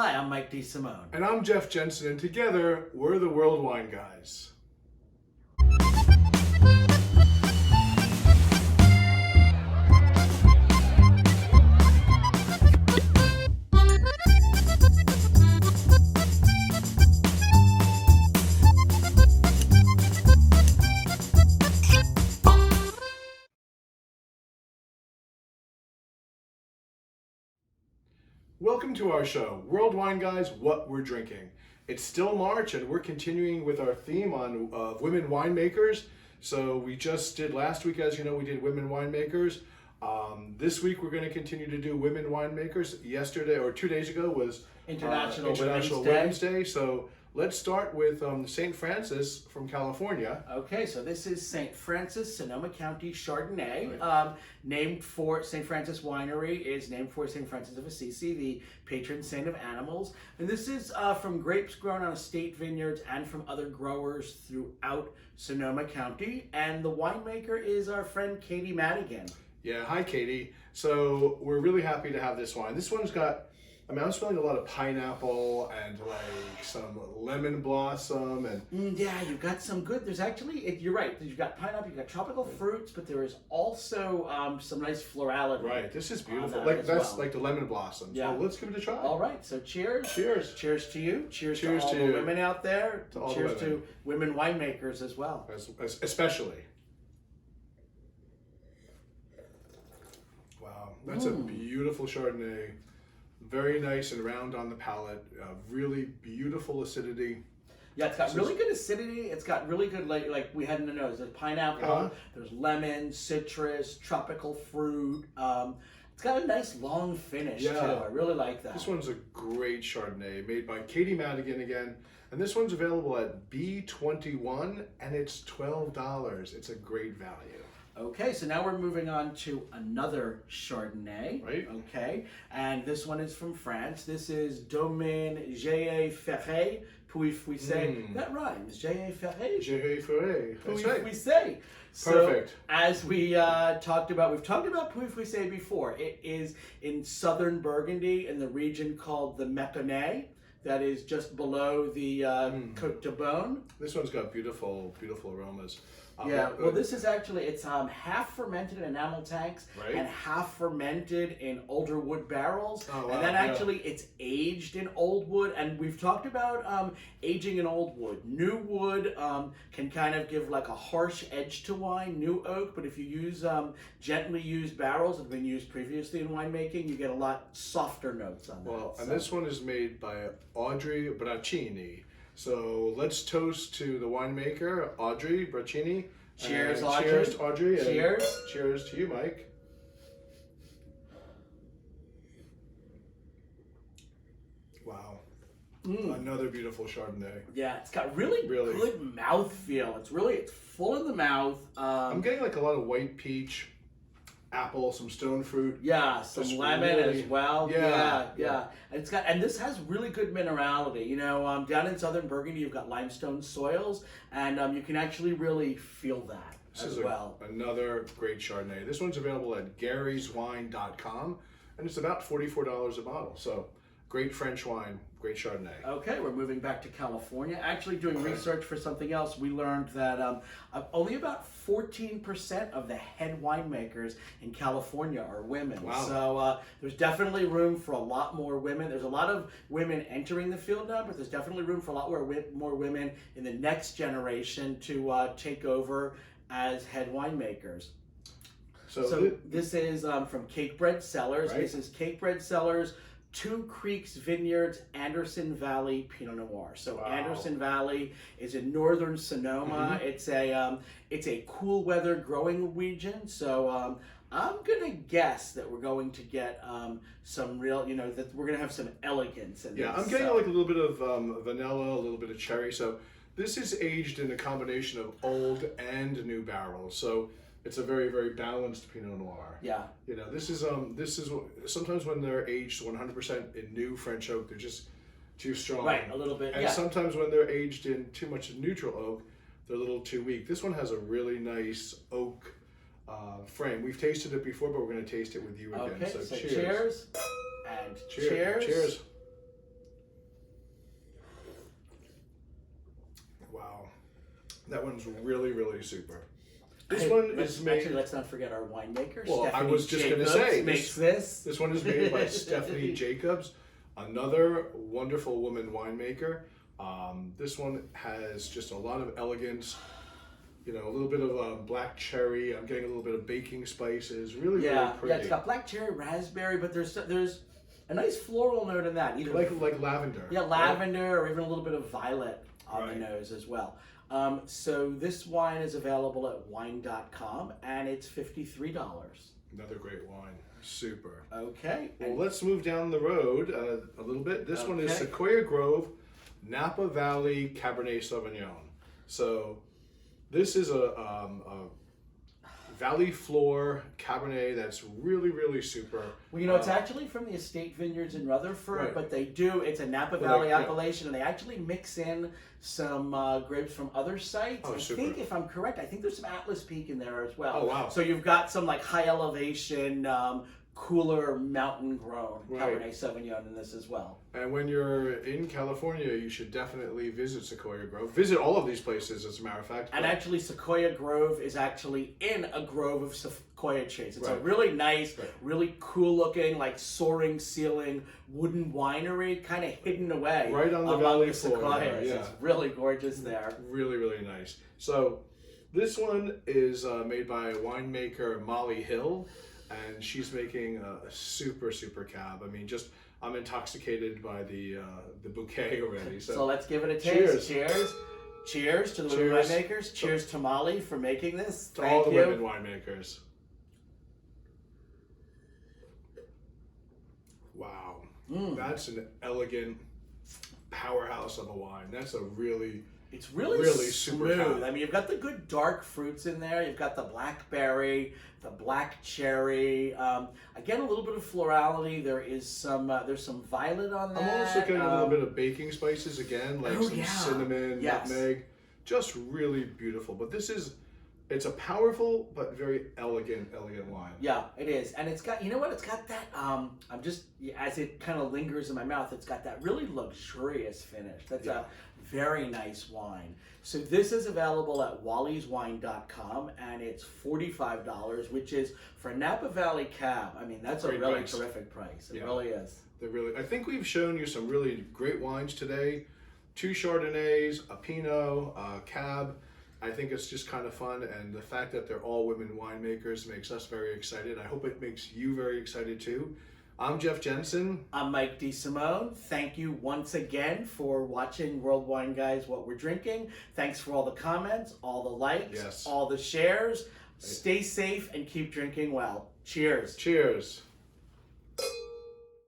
Hi, I'm Mike DeSimone. And I'm Jeff Jenssen, and together, we're the World Wine Guys. Welcome to our show, World Wine Guys, What We're Drinking. It's still March and we're continuing with our theme on women winemakers. So we just did last week, as you know, we did women winemakers. This week we're going to continue to do women winemakers. Yesterday or 2 days ago was International Women's Day. So let's start with St. Francis from California. Okay, so this is St. Francis, Sonoma County Chardonnay. Named for St. Francis Winery is named for St. Francis of Assisi, the patron saint of animals. And this is from grapes grown on estate vineyards and from other growers throughout Sonoma County. And the winemaker is our friend Katie Madigan. Yeah, hi Katie. So we're really happy to have this wine. This one's got, I'm smelling a lot of pineapple and like some lemon blossom and yeah, you've got some good. There's actually, you're right. You've got pineapple, you've got tropical fruits, but there is also some nice florality. Right, this is beautiful. That that's like the lemon blossoms. Yeah. Well, let's give it a try. All right, so cheers. Cheers. Cheers to you. Cheers Cheers to all to the you. women out there. To all the Cheers women. to women winemakers as well. Especially. Wow, that's a beautiful Chardonnay. Very nice and round on the palate. Really beautiful acidity. Yeah, it's got really good acidity. It's got really good, like we had in the nose. There's pineapple, there's lemon, citrus, tropical fruit. It's got a nice long finish too. I really like that. This one's a great Chardonnay made by Katie Madigan again. And this one's available at B21 and it's $12. It's a great value. Okay, so now we're moving on to another Chardonnay. Right. Okay, and this one is from France. This is Domaine J.A. Ferret, Puy-Fuissé. That rhymes. J.A. Ferret. J.A. Ferret. That's right. Puy-Fuissé. So, Perfect. as we talked about, we've talked about Puy-Fuissé before. It is in southern Burgundy in the region called the Mâconnais. That is just below the Côte de Beaune. This one's got beautiful, beautiful aromas. Yeah, well, this is actually, it's half fermented in enamel tanks and half fermented in older wood barrels. Oh, wow, and then actually it's aged in old wood. And we've talked about aging in old wood. New wood can kind of give like a harsh edge to wine, new oak. But if you use gently used barrels that have been used previously in winemaking, you get a lot softer notes on that. Well, and this one is made by Audrey Braccini. So let's toast to the winemaker, Audrey Braccini. Cheers, Audrey. Cheers to Audrey. Cheers. And cheers to you, Mike. Wow. Another beautiful Chardonnay. Yeah, it's got really good mouthfeel. It's full in the mouth. I'm getting like a lot of white peach, apple, some stone fruit. Yeah, some lemon as well. Yeah. And this has really good minerality. You know, down in southern Burgundy, you've got limestone soils, and you can actually really feel that as well. Another great Chardonnay. This one's available at garyswine.com, and it's about $44 a bottle. So, great French wine, great Chardonnay. Okay, we're moving back to California. Actually, doing research for something else, we learned that only about 14% of the head winemakers in California are women. Wow. So there's definitely room for a lot more women. There's a lot of women entering the field now, but there's definitely room for a lot more women in the next generation to take over as head winemakers. So this is from Cakebread Cellars. Right. This is Cakebread Cellars, Two Creeks Vineyards, Anderson Valley Pinot Noir. So Anderson Valley is in northern Sonoma. It's a cool weather growing region. So I'm gonna guess that we're going to get some real, that we're gonna have some elegance in this. Yeah, I'm getting like a little bit of vanilla, a little bit of cherry. So this is aged in a combination of old and new barrels. So it's a very, very balanced Pinot Noir. Yeah. This is sometimes when they're aged 100% in new French oak, they're just too strong. Right, a little bit. And sometimes when they're aged in too much neutral oak, they're a little too weak. This one has a really nice oak frame. We've tasted it before, but we're going to taste it with you again. Okay, So so cheers. cheers. And cheers. Cheers. That one's really, really super. This Hey, one is made. Actually, let's not forget our winemaker. Well, I Stephanie was just going to Jacobs say makes this. This one is made by Stephanie Jacobs, another wonderful woman winemaker. This one has just a lot of elegance. You know, a little bit of black cherry. I'm getting a little bit of baking spices. Really, really pretty. Yeah, it's got black cherry, raspberry, but there's a nice floral note in that. Either like lavender. yeah, lavender, or even a little bit of violet on Right. the nose as well. So this wine is available at wine.com, and it's $53. Another great wine. Super. Okay. Well, let's move down the road a little bit. This one is Sequoia Grove, Napa Valley Cabernet Sauvignon. So this is a Valley Floor Cabernet that's really, really super. Well, you know, it's actually from the estate vineyards in Rutherford, Right. but it's a Napa Valley appellation, and they actually mix in some grapes from other sites. Oh, I super. think, if I'm correct, I think there's some Atlas Peak in there as well. Oh, wow. So you've got some like high elevation, cooler mountain grown Right. Cabernet Sauvignon in this as well. And when you're in California, you should definitely visit Sequoia Grove. Visit all of these places, as a matter of fact. And actually, Sequoia Grove is actually in a grove of sequoia trees. It's a Right. really nice, Right. really cool looking, like soaring ceiling wooden winery, kind of hidden away Right on the among valley the floor sequoias. there, yeah. It's really gorgeous there. Really, really nice. So this one is made by winemaker Molly Hill, and she's making a super, super cab. I mean, I'm intoxicated by the bouquet already. So let's give it a Cheers. taste. Cheers. Cheers to the women Cheers. winemakers. Cheers to Molly for making this. to Thank all the you. women winemakers. Wow, that's an elegant powerhouse of a wine. That's a really It's really, really super smooth. cab. I mean, you've got the good dark fruits in there. You've got the blackberry, the black cherry. Again, a little bit of florality. There's some violet on that. I'm also getting a little bit of baking spices again, like some cinnamon, Yes. nutmeg. Just really beautiful. But it's a powerful but very elegant wine. Yeah, it is, and it's got, you know what? It's got that. As it kind of lingers in my mouth, it's got that really luxurious finish. That's a very nice wine. So this is available at wallyswine.com, and it's $45, which is for Napa Valley Cab. I mean, that's a Great really price. terrific price. It Yeah. really is. I think we've shown you some really great wines today. 2 Chardonnays, a Pinot, a Cab. I think it's just kind of fun, and the fact that they're all women winemakers makes us very excited. I hope it makes you very excited too. I'm Jeff Jenssen. I'm Mike DeSimone. Thank you once again for watching World Wine Guys What We're Drinking. Thanks for all the comments, all the likes, Yes. all the shares. Stay safe and keep drinking well. Cheers. Cheers.